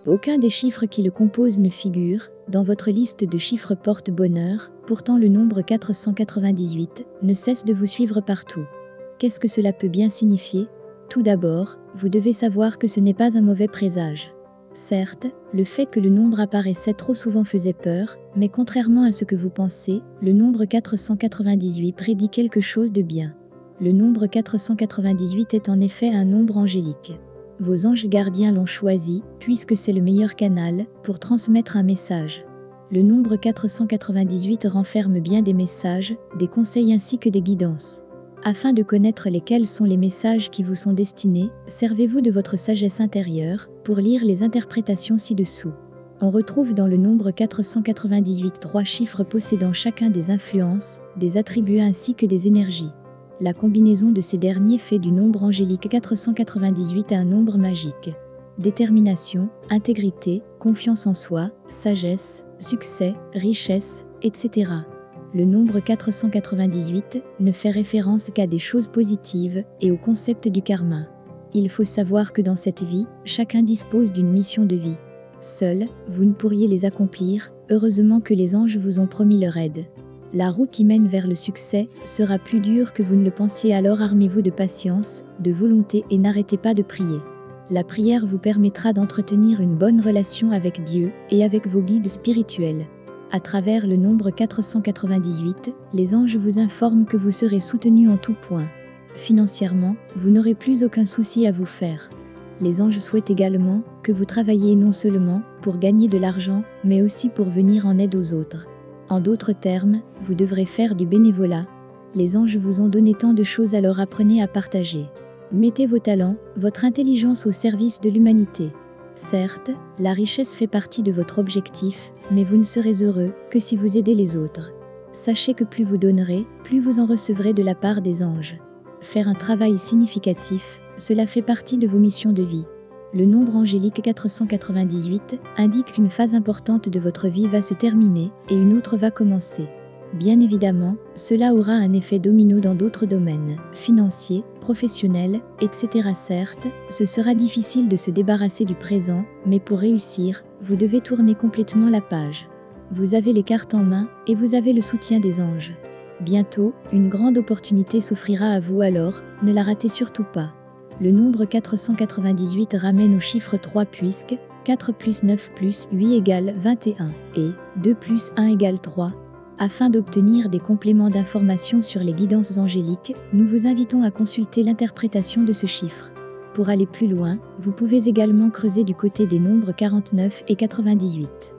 Aucun des chiffres qui le composent ne figure dans votre liste de chiffres porte-bonheur, pourtant le nombre 498 ne cesse de vous suivre partout. Qu'est-ce que cela peut bien signifier? Tout d'abord, vous devez savoir que ce n'est pas un mauvais présage. Certes, le fait que le nombre apparaissait trop souvent faisait peur, mais contrairement à ce que vous pensez, le nombre 498 prédit quelque chose de bien. Le nombre 498 est en effet un nombre angélique. Vos anges gardiens l'ont choisi, puisque c'est le meilleur canal pour transmettre un message. Le nombre 498 renferme bien des messages, des conseils ainsi que des guidances. Afin de connaître lesquels sont les messages qui vous sont destinés, servez-vous de votre sagesse intérieure pour lire les interprétations ci-dessous. On retrouve dans le nombre 498 trois chiffres possédant chacun des influences, des attributs ainsi que des énergies. La combinaison de ces derniers fait du nombre angélique 498 un nombre magique. Détermination, intégrité, confiance en soi, sagesse, succès, richesse, etc. Le nombre 498 ne fait référence qu'à des choses positives et au concept du karma. Il faut savoir que dans cette vie, chacun dispose d'une mission de vie. Seul, vous ne pourriez les accomplir, heureusement que les anges vous ont promis leur aide. La route qui mène vers le succès sera plus dure que vous ne le pensiez, alors armez-vous de patience, de volonté et n'arrêtez pas de prier. La prière vous permettra d'entretenir une bonne relation avec Dieu et avec vos guides spirituels. À travers le nombre 498, les anges vous informent que vous serez soutenu en tout point. Financièrement, vous n'aurez plus aucun souci à vous faire. Les anges souhaitent également que vous travailliez non seulement pour gagner de l'argent, mais aussi pour venir en aide aux autres. En d'autres termes, vous devrez faire du bénévolat. Les anges vous ont donné tant de choses, alors apprenez à partager. Mettez vos talents, votre intelligence au service de l'humanité. Certes, la richesse fait partie de votre objectif, mais vous ne serez heureux que si vous aidez les autres. Sachez que plus vous donnerez, plus vous en recevrez de la part des anges. Faire un travail significatif, cela fait partie de vos missions de vie. Le nombre angélique 498 indique qu'une phase importante de votre vie va se terminer et une autre va commencer. Bien évidemment, cela aura un effet domino dans d'autres domaines, financiers, professionnels, etc. Certes, ce sera difficile de se débarrasser du présent, mais pour réussir, vous devez tourner complètement la page. Vous avez les cartes en main et vous avez le soutien des anges. Bientôt, une grande opportunité s'offrira à vous, alors ne la ratez surtout pas. Le nombre 498 ramène au chiffre 3 puisque 4 plus 9 plus 8 égale 21 et 2 plus 1 égale 3. Afin d'obtenir des compléments d'informations sur les guidances angéliques, nous vous invitons à consulter l'interprétation de ce chiffre. Pour aller plus loin, vous pouvez également creuser du côté des nombres 49 et 98.